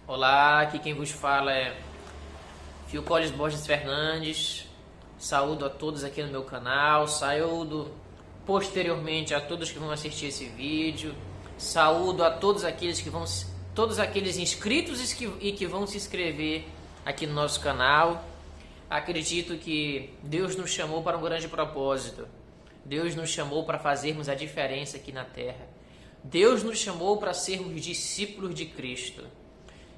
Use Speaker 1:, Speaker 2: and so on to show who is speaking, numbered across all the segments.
Speaker 1: Olá, aqui quem vos fala é Philcoles Borges Fernandes. Saúdo a todos aqui no meu canal, saúdo posteriormente a todos que vão assistir esse vídeo, saúdo a todos aqueles inscritos e que vão se inscrever aqui no nosso canal. Acredito que Deus nos chamou para um grande propósito. Deus nos chamou para fazermos a diferença aqui na Terra. Deus nos chamou para sermos discípulos de Cristo.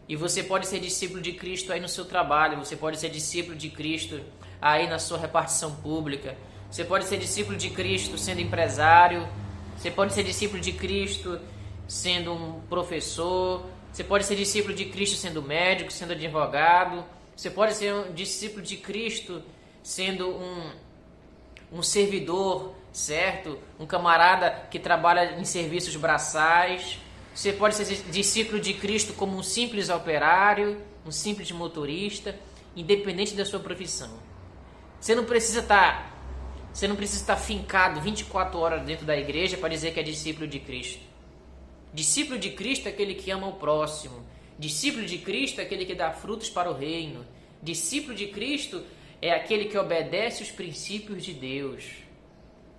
Speaker 1: E você pode ser discípulo de Cristo aí no seu trabalho, você pode ser discípulo de Cristo aí na sua repartição pública, você pode ser discípulo de Cristo sendo empresário, você pode ser discípulo de Cristo sendo um professor, você pode ser discípulo de Cristo sendo médico, sendo advogado, você pode ser um discípulo de Cristo sendo um servidor, certo? Um camarada que trabalha em serviços braçais. Você pode ser discípulo de Cristo como um simples operário, um simples motorista, independente da sua profissão. Você não precisa estar fincado 24 horas dentro da igreja para dizer que é discípulo de Cristo. Discípulo de Cristo é aquele que ama o próximo. Discípulo de Cristo é aquele que dá frutos para o reino. Discípulo de Cristo é aquele que obedece os princípios de Deus.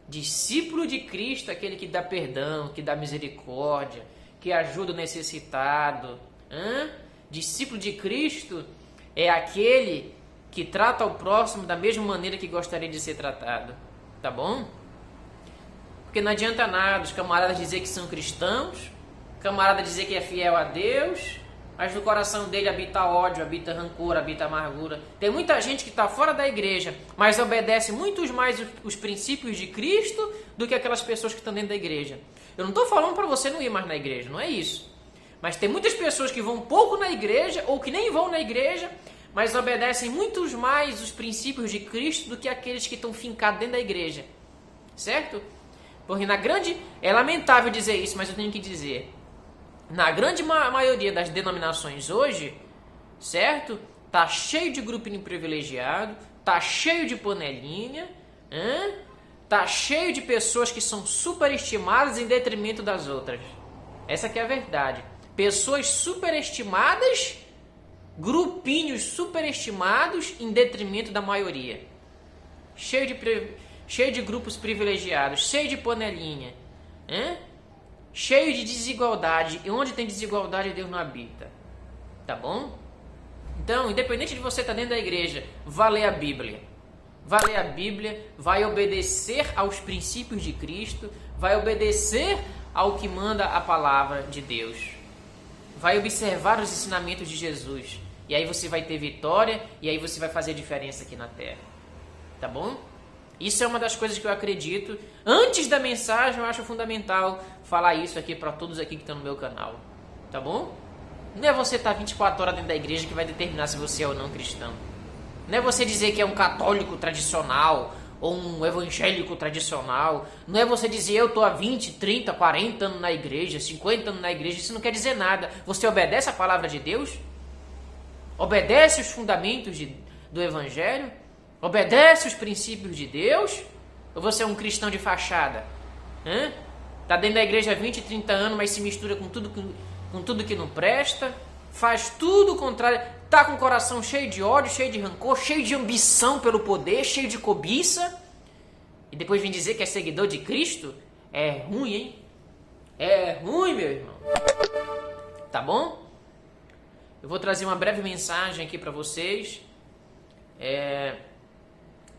Speaker 1: Discípulo de Cristo é aquele que dá perdão, que dá misericórdia, que ajuda o necessitado. Discípulo de Cristo é aquele que trata o próximo da mesma maneira que gostaria de ser tratado. Tá bom? Porque não adianta nada os camaradas dizer que são cristãos, camarada dizer que é fiel a Deus, mas no coração dele habita ódio, habita rancor, habita amargura. Tem muita gente que está fora da igreja, mas obedece muito mais os princípios de Cristo do que aquelas pessoas que estão dentro da igreja. Eu não estou falando para você não ir mais na igreja, não é isso. Mas tem muitas pessoas que vão pouco na igreja ou que nem vão na igreja, mas obedecem muitos mais os princípios de Cristo do que aqueles que estão fincados dentro da igreja. Certo? Porque é lamentável dizer isso, mas eu tenho que dizer. Na grande maioria das denominações hoje, certo? Tá cheio de grupinho privilegiado, tá cheio de panelinha, tá cheio de pessoas que são superestimadas em detrimento das outras. Essa que é a verdade. Pessoas superestimadas, grupinhos superestimados em detrimento da maioria. Cheio de grupos privilegiados, cheio de panelinha, cheio de desigualdade. E onde tem desigualdade, Deus não habita. Tá bom? Então, independente de você estar dentro da igreja, vá ler a Bíblia. Vai ler a Bíblia, vai obedecer aos princípios de Cristo, vai obedecer ao que manda a palavra de Deus. Vai observar os ensinamentos de Jesus. E aí você vai ter vitória, e aí você vai fazer diferença aqui na terra. Tá bom? Isso é uma das coisas que eu acredito. Antes da mensagem, eu acho fundamental falar isso aqui para todos aqui que estão no meu canal. Tá bom? Não é você estar 24 horas dentro da igreja que vai determinar se você é ou não cristão. Não é você dizer que é um católico tradicional ou um evangélico tradicional. Não é você dizer eu estou há 20, 30, 40 anos na igreja, 50 anos na igreja. Isso não quer dizer nada. Você obedece a palavra de Deus? Obedece os fundamentos do evangelho? Obedece os princípios de Deus? Ou você é um cristão de fachada? Está dentro da igreja há 20, 30 anos, mas se mistura com tudo que não presta? Faz tudo o contrário? Está com o coração cheio de ódio, cheio de rancor, cheio de ambição pelo poder, cheio de cobiça? E depois vem dizer que é seguidor de Cristo? É ruim, hein? É ruim, meu irmão. Tá bom? Eu vou trazer uma breve mensagem aqui para vocês.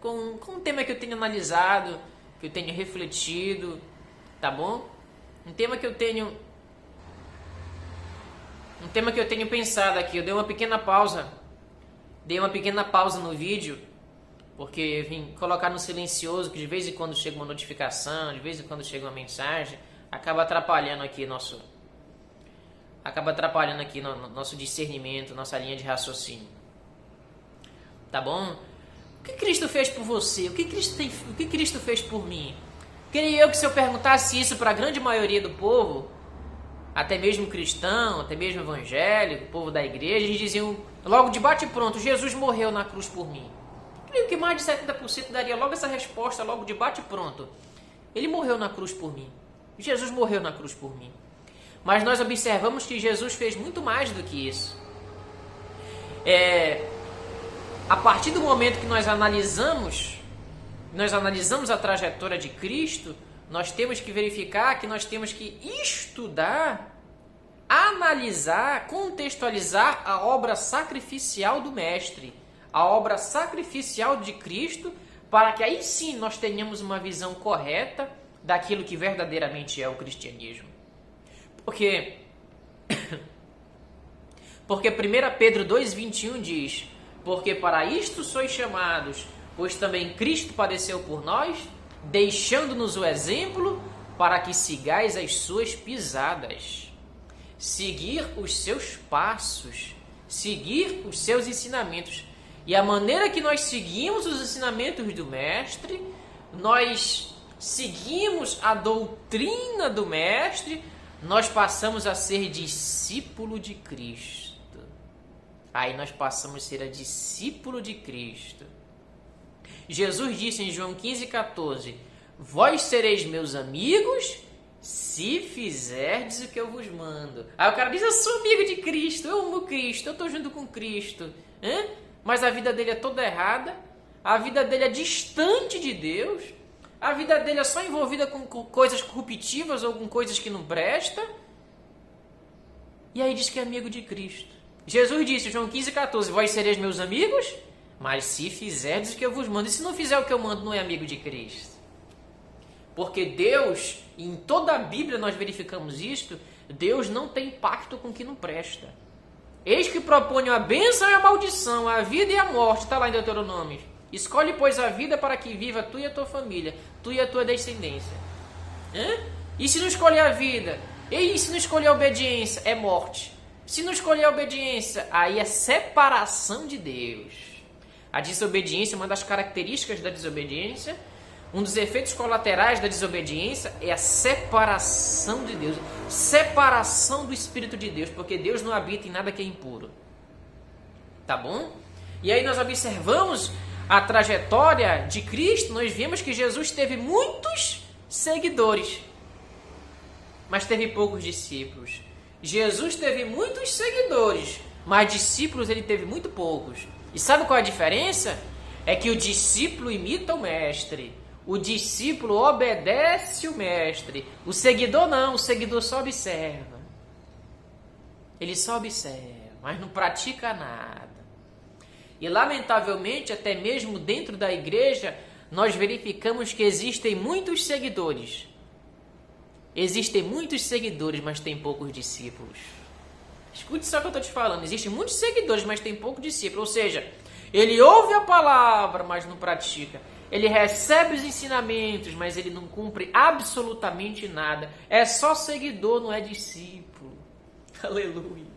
Speaker 1: Com um tema que eu tenho analisado, que eu tenho refletido, tá bom? Um tema que eu tenho pensado aqui. Eu dei uma pequena pausa no vídeo, porque eu vim colocar no silencioso, que de vez em quando chega uma notificação, de vez em quando chega uma mensagem, acaba atrapalhando aqui nosso discernimento, nossa linha de raciocínio. Tá bom? O que Cristo fez por você? O que Cristo fez por mim? Queria eu que se eu perguntasse isso para a grande maioria do povo, até mesmo cristão, até mesmo evangélico, povo da igreja, eles diziam logo de bate pronto, Jesus morreu na cruz por mim. Creio que mais de 70% daria logo essa resposta, logo de bate pronto. Ele morreu na cruz por mim. Jesus morreu na cruz por mim. Mas nós observamos que Jesus fez muito mais do que isso. A partir do momento que nós analisamos a trajetória de Cristo, nós temos que verificar que nós temos que estudar, analisar, contextualizar a obra sacrificial do Mestre, a obra sacrificial de Cristo, para que aí sim nós tenhamos uma visão correta daquilo que verdadeiramente é o cristianismo. Porque 1 Pedro 2,21 diz: porque para isto sois chamados, pois também Cristo padeceu por nós, deixando-nos o exemplo para que sigais as suas pisadas. Seguir os seus passos, seguir os seus ensinamentos. E a maneira que nós seguimos os ensinamentos do Mestre, nós seguimos a doutrina do Mestre, nós passamos a ser discípulo de Cristo. Aí nós passamos a ser discípulo de Cristo. Jesus disse em João 15,14: vós sereis meus amigos se fizerdes o que eu vos mando. Aí o cara diz: eu sou amigo de Cristo, eu amo Cristo, eu estou junto com Cristo. Mas a vida dele é toda errada, a vida dele é distante de Deus, a vida dele é só envolvida com coisas corruptivas ou com coisas que não prestam. E aí diz que é amigo de Cristo. Jesus disse, João 15,14: vós sereis meus amigos, mas se fizerdes o que eu vos mando. E se não fizer o que eu mando, não é amigo de Cristo. Porque Deus, em toda a Bíblia nós verificamos isto, Deus não tem pacto com o que não presta. Eis que proponho a bênção e a maldição, a vida e a morte. Está lá em Deuteronômio. Escolhe, pois, a vida para que viva tu e a tua família, tu e a tua descendência. E se não escolher a vida? E se não escolher a obediência? É morte. Se não escolher a obediência, aí é separação de Deus. A desobediência, uma das características da desobediência, um dos efeitos colaterais da desobediência é a separação de Deus, separação do Espírito de Deus, porque Deus não habita em nada que é impuro. Tá bom? E aí nós observamos a trajetória de Cristo, nós vimos que Jesus teve muitos seguidores, mas teve poucos discípulos. Jesus teve muitos seguidores, mas discípulos ele teve muito poucos. E sabe qual é a diferença? É que o discípulo imita o mestre. O discípulo obedece o mestre. O seguidor não, o seguidor só observa. Ele só observa, mas não pratica nada. E lamentavelmente, até mesmo dentro da igreja, nós verificamos que existem muitos seguidores. Existem muitos seguidores, mas tem poucos discípulos. Escute só o que eu estou te falando. Existem muitos seguidores, mas tem poucos discípulos. Ou seja, ele ouve a palavra, mas não pratica. Ele recebe os ensinamentos, mas ele não cumpre absolutamente nada. É só seguidor, não é discípulo. Aleluia.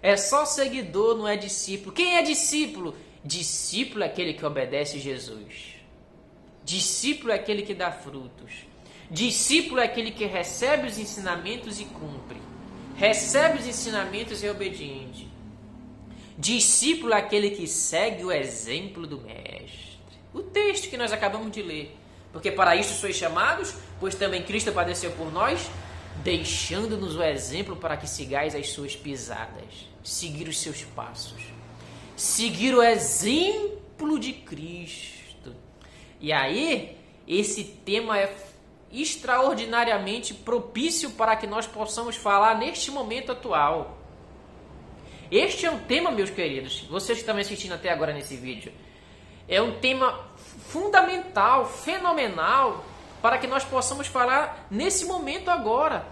Speaker 1: É só seguidor, não é discípulo. Quem é discípulo? Discípulo é aquele que obedece Jesus. Discípulo é aquele que dá frutos. Discípulo é aquele que recebe os ensinamentos e cumpre. Recebe os ensinamentos e é obediente. Discípulo é aquele que segue o exemplo do mestre. O texto que nós acabamos de ler. Porque para isso sois chamados, pois também Cristo padeceu por nós, deixando-nos o exemplo para que sigais as suas pisadas. Seguir os seus passos. Seguir o exemplo de Cristo. E aí, esse tema é extraordinariamente propício para que nós possamos falar neste momento atual. Este é um tema, meus queridos, vocês que estão me assistindo até agora nesse vídeo, é um tema fundamental, fenomenal, para que nós possamos falar nesse momento agora,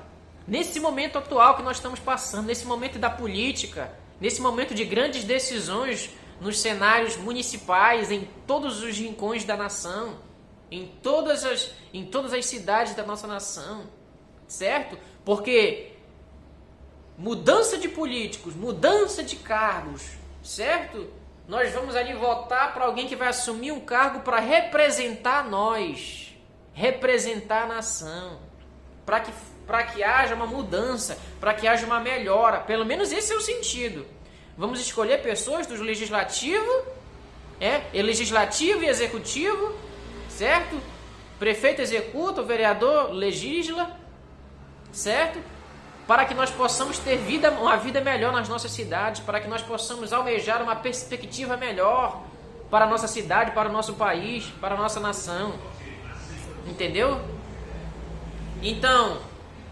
Speaker 1: nesse momento atual que nós estamos passando, nesse momento da política, nesse momento de grandes decisões nos cenários municipais, em todos os rincões da nação, em todas as cidades da nossa nação, certo? Porque mudança de políticos, mudança de cargos, certo? Nós vamos ali votar para alguém que vai assumir um cargo para representar nós, representar a nação, para que haja uma mudança, para que haja uma melhora. Pelo menos esse é o sentido. Vamos escolher pessoas do legislativo, legislativo e executivo, certo? Prefeito executa, o vereador legisla, certo? para que nós possamos ter uma vida melhor nas nossas cidades, para que nós possamos almejar uma perspectiva melhor para a nossa cidade, para o nosso país, para a nossa nação. Entendeu? Então,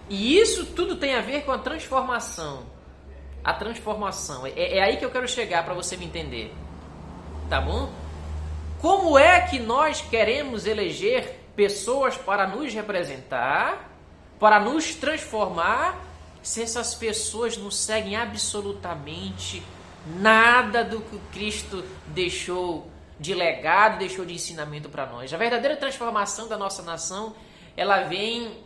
Speaker 1: e isso tudo tem a ver com a transformação. A transformação. É aí que eu quero chegar para você me entender. Tá bom? Como é que nós queremos eleger pessoas para nos representar, para nos transformar, se essas pessoas não seguem absolutamente nada do que Cristo deixou de legado, deixou de ensinamento para nós? A verdadeira transformação da nossa nação, ela vem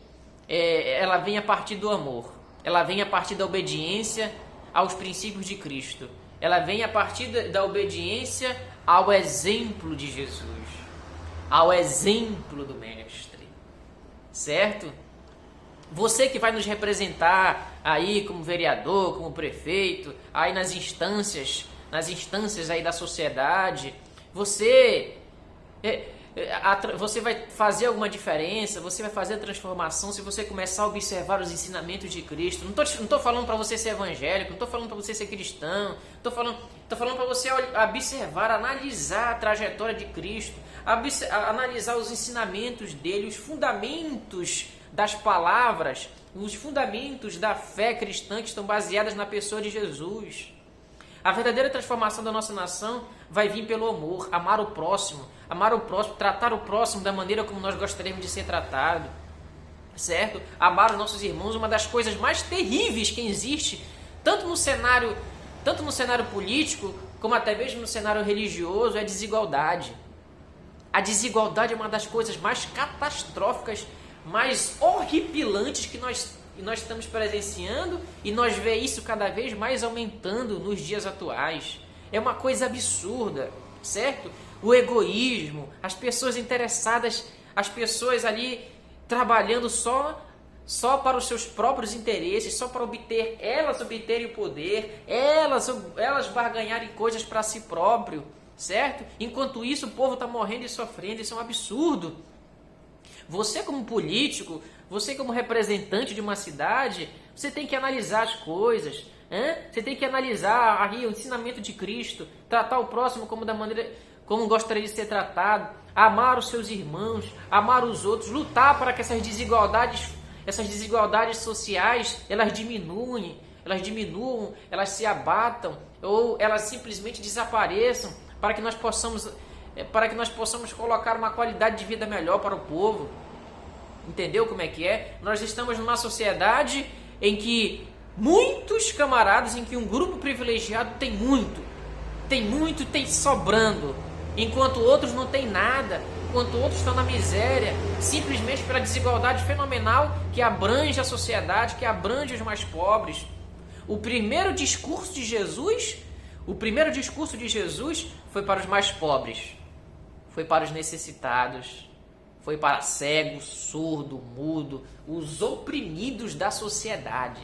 Speaker 1: a partir do amor, ela vem a partir da obediência aos princípios de Cristo, ela vem a partir da obediência ao exemplo de Jesus, ao exemplo do Mestre, certo? Você que vai nos representar aí como vereador, como prefeito, aí nas instâncias aí da sociedade, você vai fazer alguma diferença, você vai fazer a transformação se você começar a observar os ensinamentos de Cristo. Não estou falando para você ser evangélico, não estou falando para você ser cristão, estou falando para você observar, analisar a trajetória de Cristo, analisar os ensinamentos dele, os fundamentos das palavras, os fundamentos da fé cristã que estão baseadas na pessoa de Jesus. A verdadeira transformação da nossa nação vai vir pelo amor, amar o próximo, tratar o próximo da maneira como nós gostaríamos de ser tratado, certo? Amar os nossos irmãos, uma das coisas mais terríveis que existe, tanto no cenário político, como até mesmo no cenário religioso, é a desigualdade. A desigualdade é uma das coisas mais catastróficas, mais horripilantes que nós estamos presenciando, e nós vemos isso cada vez mais aumentando nos dias atuais. É uma coisa absurda, certo? O egoísmo, as pessoas interessadas, as pessoas ali trabalhando só para os seus próprios interesses, só para elas obterem o poder, elas barganharem coisas para si próprio, certo? Enquanto isso, o povo está morrendo e sofrendo. Isso é um absurdo. Você como político, você como representante de uma cidade, você tem que analisar as coisas, você tem que analisar aí o ensinamento de Cristo, tratar o próximo como da maneira como gostaria de ser tratado, amar os seus irmãos, amar os outros, lutar para que essas desigualdades sociais, elas diminuam, elas se abatam, ou elas simplesmente desapareçam, para que nós possamos colocar uma qualidade de vida melhor para o povo. Entendeu como é que é? Nós estamos numa sociedade em que muitos camaradas, em que um grupo privilegiado tem sobrando, enquanto outros não têm nada, enquanto outros estão na miséria, simplesmente pela desigualdade fenomenal que abrange a sociedade, que abrange os mais pobres. O primeiro discurso de Jesus foi para os mais pobres, foi para os necessitados, foi para cego, surdo, mudo, os oprimidos da sociedade,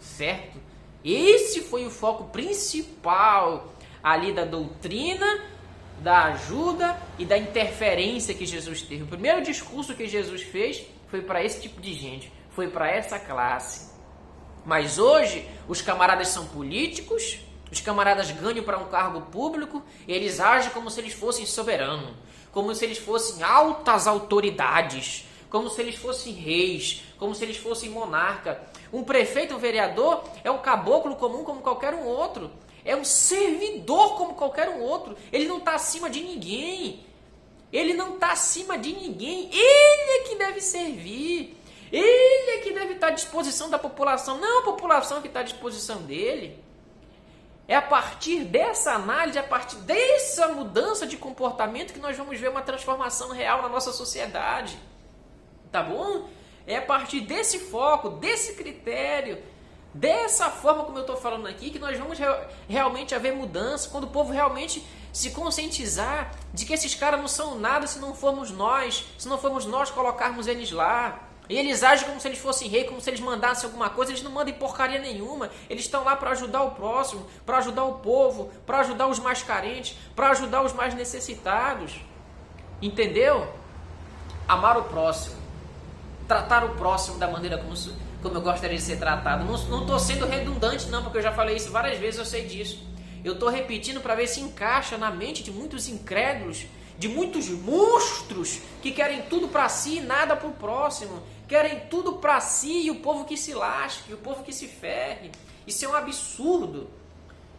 Speaker 1: certo? Esse foi o foco principal ali da doutrina, da ajuda e da interferência que Jesus teve. O primeiro discurso que Jesus fez foi para esse tipo de gente, foi para essa classe. Mas hoje os camaradas são políticos, os camaradas ganham para um cargo público, e eles agem como se eles fossem soberanos, como se eles fossem altas autoridades, como se eles fossem reis, como se eles fossem monarca. Um prefeito, um vereador é um caboclo comum como qualquer um outro, é um servidor como qualquer um outro. Ele não está acima de ninguém, ele é que deve servir, ele é que deve estar à disposição da população, não a população que está à disposição dele. É a partir dessa análise, a partir dessa mudança de comportamento que nós vamos ver uma transformação real na nossa sociedade. Tá bom? É a partir desse foco, desse critério, dessa forma como eu estou falando aqui, que nós vamos realmente haver mudança, quando o povo realmente se conscientizar de que esses caras não são nada se não formos nós colocarmos eles lá. E eles agem como se eles fossem rei, como se eles mandassem alguma coisa. Eles não mandam porcaria nenhuma. Eles estão lá para ajudar o próximo, para ajudar o povo, para ajudar os mais carentes, para ajudar os mais necessitados. Entendeu? Amar o próximo, tratar o próximo da maneira como eu gostaria de ser tratado. Não estou sendo redundante não, porque eu já falei isso várias vezes, eu sei disso. Eu estou repetindo para ver se encaixa na mente de muitos incrédulos, de muitos monstros que querem tudo para si e nada para o próximo. Querem tudo para si e o povo que se lasque, o povo que se ferre. Isso é um absurdo.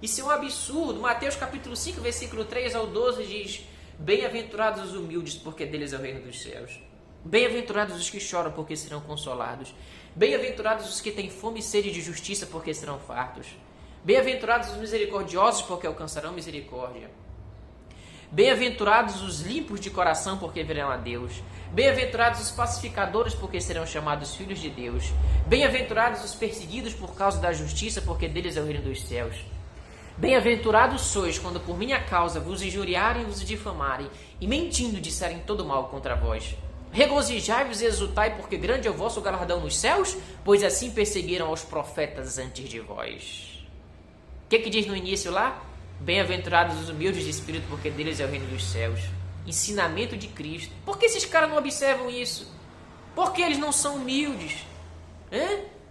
Speaker 1: Isso é um absurdo. Mateus capítulo 5, versículo 3 ao 12 diz: bem-aventurados os humildes, porque deles é o reino dos céus. Bem-aventurados os que choram, porque serão consolados. Bem-aventurados os que têm fome e sede de justiça, porque serão fartos. Bem-aventurados os misericordiosos, porque alcançarão misericórdia. Bem-aventurados os limpos de coração, porque verão a Deus. Bem-aventurados os pacificadores, porque serão chamados filhos de Deus. Bem-aventurados os perseguidos por causa da justiça, porque deles é o reino dos céus. Bem-aventurados sois quando por minha causa vos injuriarem e vos difamarem, e mentindo disserem todo mal contra vós. Regozijai-vos e exultai, porque grande é o vosso galardão nos céus, pois assim perseguiram aos profetas antes de vós. O que diz no início lá? Bem-aventurados os humildes de espírito, porque deles é o reino dos céus. Ensinamento de Cristo. Por que esses caras não observam isso? Por que eles não são humildes?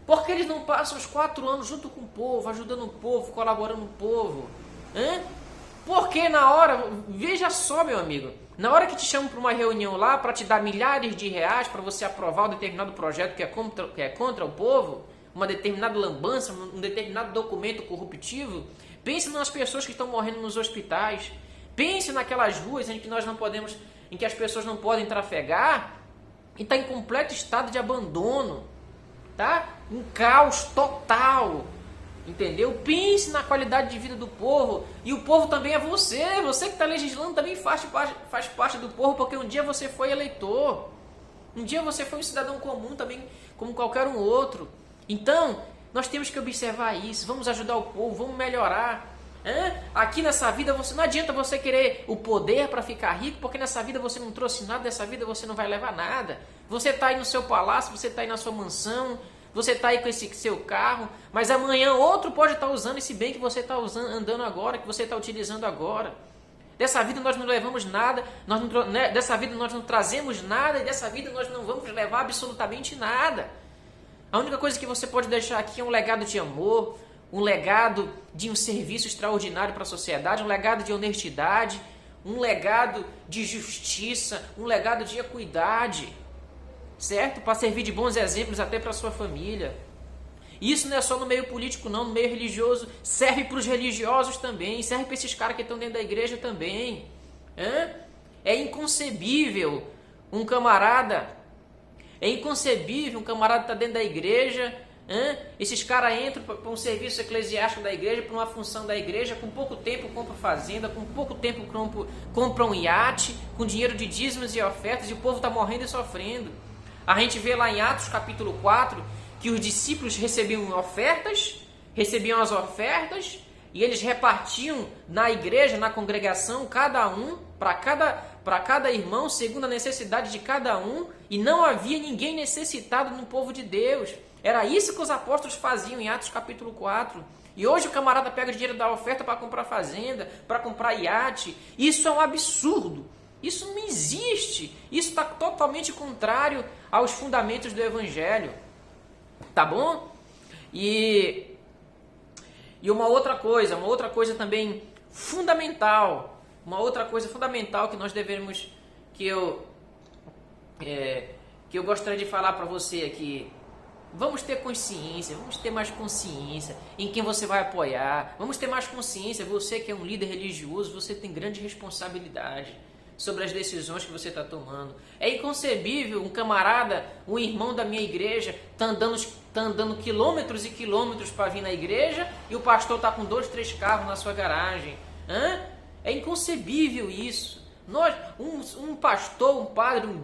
Speaker 1: Por que eles não passam os 4 anos junto com o povo, ajudando o povo, colaborando o povo? Porque na hora, veja só, meu amigo, na hora que te chamam para uma reunião lá para te dar milhares de reais para você aprovar um determinado projeto que é contra o povo, uma determinada lambança, um determinado documento corruptivo, pense nas pessoas que estão morrendo nos hospitais, pense naquelas ruas em que nós não podemos, em que as pessoas não podem trafegar e está em completo estado de abandono, tá? Um caos total, entendeu? Pense na qualidade de vida do povo, e o povo também é você que está legislando também faz parte do povo, porque um dia você foi eleitor, um dia você foi um cidadão comum também, como qualquer um outro. Então, nós temos que observar isso, vamos ajudar o povo, vamos melhorar. Aqui nessa vida, não adianta você querer o poder para ficar rico, porque nessa vida você não trouxe nada, dessa vida você não vai levar nada. Você está aí no seu palácio, você está aí na sua mansão, você está aí com esse seu carro, mas amanhã outro pode estar usando esse bem que você está andando agora, que você está utilizando agora. Dessa vida nós não levamos nada, dessa vida nós não trazemos nada, e dessa vida nós não vamos levar absolutamente nada. A única coisa que você pode deixar aqui é um legado de amor, um legado de um serviço extraordinário para a sociedade, um legado de honestidade, um legado de justiça, um legado de equidade, certo? Para servir de bons exemplos até para a sua família. Isso não é só no meio político não, no meio religioso, serve para os religiosos também, serve para esses caras que estão dentro da igreja também. É inconcebível um camarada estar dentro da igreja, esses caras entram para um serviço eclesiástico da igreja, para uma função da igreja, com pouco tempo compram fazenda, com pouco tempo compram um iate, com dinheiro de dízimos e ofertas, e o povo está morrendo e sofrendo. A gente vê lá em Atos capítulo 4, que os discípulos recebiam as ofertas, e eles repartiam na igreja, na congregação, cada um, para cada irmão, segundo a necessidade de cada um, e não havia ninguém necessitado no povo de Deus. Era isso que os apóstolos faziam em Atos capítulo 4. E hoje o camarada pega o dinheiro da oferta para comprar fazenda, para comprar iate. Isso é um absurdo. Isso não existe. Isso está totalmente contrário aos fundamentos do Evangelho. Tá bom? E uma outra coisa também fundamental, que nós devemos, que eu gostaria de falar para você aqui. Vamos ter consciência, vamos ter mais consciência em quem você vai apoiar. Vamos ter mais consciência, você que é um líder religioso, você tem grande responsabilidade sobre as decisões que você está tomando. É inconcebível um camarada, um irmão da minha igreja, tá andando quilômetros e quilômetros para vir na igreja, e o pastor está com 2, 3 carros na sua garagem. É inconcebível isso. Um pastor, um padre, um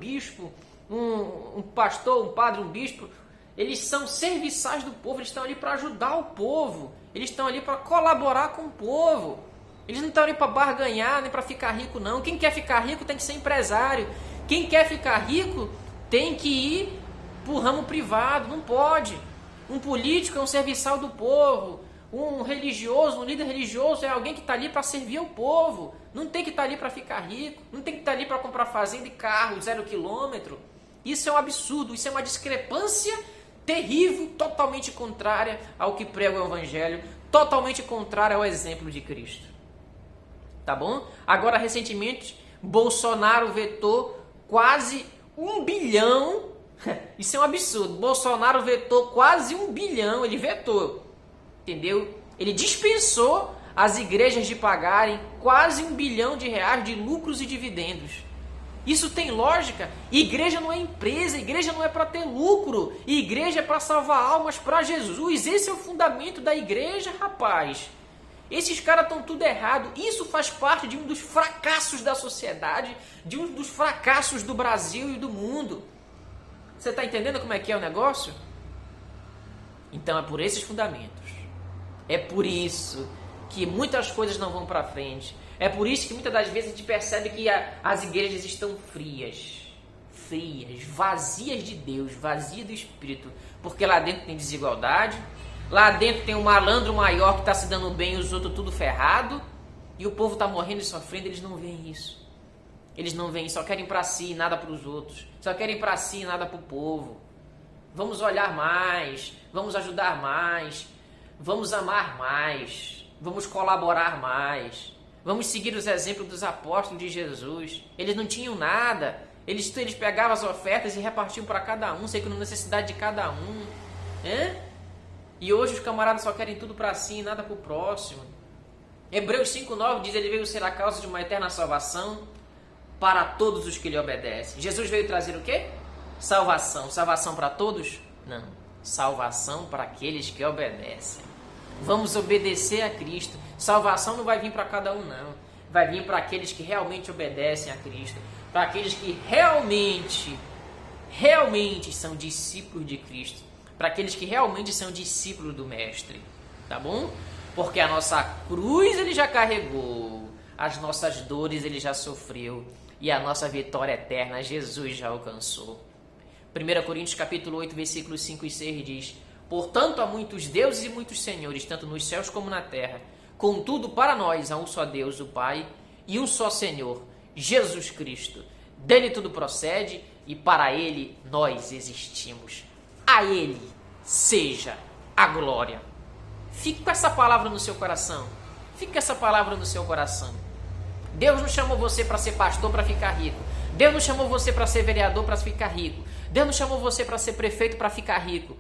Speaker 1: bispo, eles são serviçais do povo, eles estão ali para ajudar o povo, eles estão ali para colaborar com o povo. Eles não estão ali para barganhar, nem para ficar rico, não. Quem quer ficar rico tem que ser empresário. Quem quer ficar rico tem que ir para o ramo privado, não pode. Um político é um serviçal do povo. Um religioso, um líder religioso é alguém que está ali para servir ao povo. Não tem que estar ali para ficar rico, não tem que estar ali para comprar fazenda e carro 0 quilômetro. Isso é um absurdo, isso é uma discrepância terrível, totalmente contrária ao que prega o Evangelho, totalmente contrária ao exemplo de Cristo. Tá bom? Agora, recentemente, Bolsonaro vetou quase 1 bilhão. Isso é um absurdo. Bolsonaro vetou quase 1 bilhão. Ele vetou. Entendeu? Ele dispensou as igrejas de pagarem quase 1 bilhão de reais de lucros e dividendos. Isso tem lógica? Igreja não é empresa, igreja não é para ter lucro, igreja é para salvar almas para Jesus. Esse é o fundamento da igreja, rapaz. Esses caras estão tudo errado. Isso faz parte de um dos fracassos da sociedade, de um dos fracassos do Brasil e do mundo. Você está entendendo como é que é o negócio? Então é por esses fundamentos. É por isso que muitas coisas não vão para frente. É por isso que muitas das vezes a gente percebe que as igrejas estão frias, vazias de Deus, vazias do Espírito. Porque lá dentro tem desigualdade, lá dentro tem um malandro maior que está se dando bem e os outros tudo ferrado. E o povo está morrendo e sofrendo, eles não veem isso. Eles não veem, só querem para si e nada para os outros. Só querem para si e nada para o povo. Vamos olhar mais, vamos ajudar mais, vamos amar mais, vamos colaborar mais. Vamos seguir os exemplos dos apóstolos de Jesus. Eles não tinham nada. Eles pegavam as ofertas e repartiam para cada um, segundo a necessidade de cada um. E hoje os camaradas só querem tudo para si e nada para o próximo. Hebreus 5,9 diz: ele veio ser a causa de uma eterna salvação para todos os que lhe obedecem. Jesus veio trazer o quê? Salvação. Salvação para todos? Não. Salvação para aqueles que obedecem. Vamos obedecer a Cristo. Salvação não vai vir para cada um, não. Vai vir para aqueles que realmente obedecem a Cristo. Para aqueles que realmente são discípulos de Cristo. Para aqueles que realmente são discípulos do Mestre. Tá bom? Porque a nossa cruz ele já carregou. As nossas dores ele já sofreu. E a nossa vitória eterna Jesus já alcançou. 1 Coríntios capítulo 8, versículos 5 e 6 diz: portanto, há muitos deuses e muitos senhores, tanto nos céus como na terra. Contudo, para nós há um só Deus, o Pai, e um só Senhor, Jesus Cristo. Dele tudo procede e para Ele nós existimos. A Ele seja a glória. Fique com essa palavra no seu coração. Fique com essa palavra no seu coração. Deus não chamou você para ser pastor para ficar rico. Deus não chamou você para ser vereador para ficar rico. Deus não chamou você para ser prefeito para ficar rico.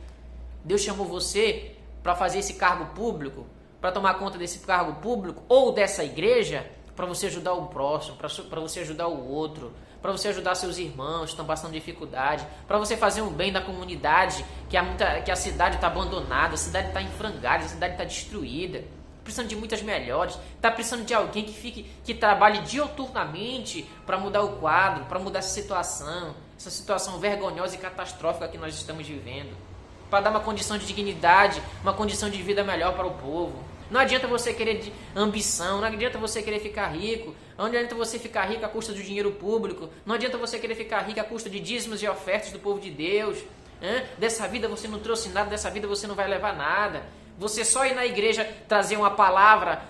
Speaker 1: Deus chamou você para fazer esse cargo público, para tomar conta desse cargo público ou dessa igreja, para você ajudar o próximo, para você ajudar o outro, para você ajudar seus irmãos que estão passando dificuldade, para você fazer um bem da comunidade, que a cidade está abandonada, a cidade está em frangalhos, a cidade está destruída, precisando de muitas melhores, está precisando de alguém que trabalhe diuturnamente para mudar o quadro, para mudar essa situação vergonhosa e catastrófica que nós estamos vivendo. Para dar uma condição de dignidade, uma condição de vida melhor para o povo. Não adianta você querer ambição, não adianta você querer ficar rico, não adianta você ficar rico à custa do dinheiro público, não adianta você querer ficar rico à custa de dízimos e ofertas do povo de Deus. Dessa vida você não trouxe nada, dessa vida você não vai levar nada. Você só ir na igreja trazer uma palavra,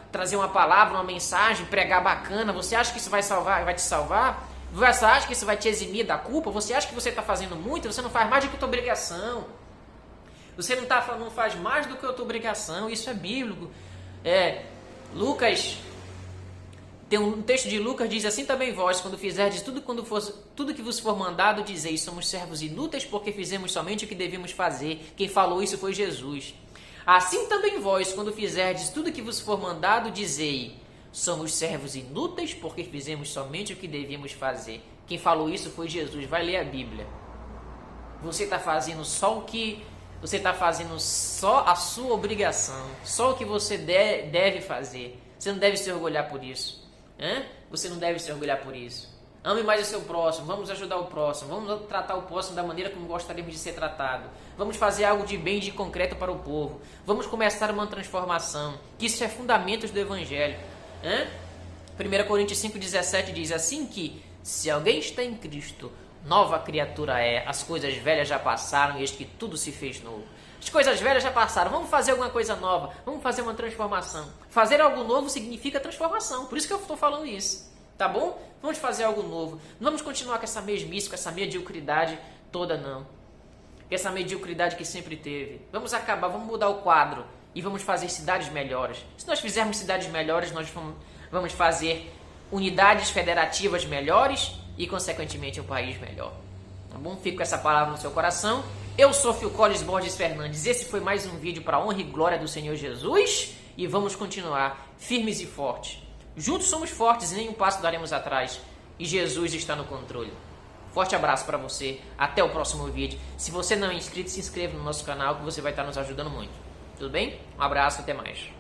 Speaker 1: uma mensagem, pregar bacana, você acha que isso vai te salvar? Você acha que isso vai te eximir da culpa? Você acha que você está fazendo muito? Você não faz mais do que a tua obrigação. Você não faz mais do que a tua obrigação. Isso é bíblico. Lucas, tem um texto de Lucas diz: assim também vós, quando fizerdes tudo que vos for mandado, dizeis: somos servos inúteis, porque fizemos somente o que devíamos fazer. Quem falou isso foi Jesus. Assim também vós, quando fizerdes tudo que vos for mandado, dizei: somos servos inúteis, porque fizemos somente o que devíamos fazer. Quem falou isso foi Jesus. Vai ler a Bíblia. Você está fazendo só a sua obrigação, só o que você deve fazer. Você não deve se orgulhar por isso. Você não deve se orgulhar por isso. Ame mais o seu próximo, vamos ajudar o próximo, vamos tratar o próximo da maneira como gostaríamos de ser tratado. Vamos fazer algo de bem e de concreto para o povo. Vamos começar uma transformação, que isso é fundamentos do Evangelho. 1 Coríntios 5,17 diz assim que, se alguém está em Cristo, nova criatura é, as coisas velhas já passaram e eis que tudo se fez novo. As coisas velhas já passaram, vamos fazer alguma coisa nova, vamos fazer uma transformação. Fazer algo novo significa transformação, por isso que eu estou falando isso, tá bom? Vamos fazer algo novo, não vamos continuar com essa mesmice, com essa mediocridade toda não. com essa mediocridade que sempre teve. Vamos acabar, vamos mudar o quadro e vamos fazer cidades melhores. Se nós fizermos cidades melhores, nós vamos fazer unidades federativas melhores e, consequentemente, um país melhor. Tá bom? Fico com essa palavra no seu coração. Eu sou Phil Collins Borges Fernandes. Esse foi mais um vídeo para a honra e glória do Senhor Jesus. E vamos continuar firmes e fortes. Juntos somos fortes e nenhum passo daremos atrás. E Jesus está no controle. Forte abraço para você. Até o próximo vídeo. Se você não é inscrito, se inscreva no nosso canal que você vai estar nos ajudando muito. Tudo bem? Um abraço, até mais.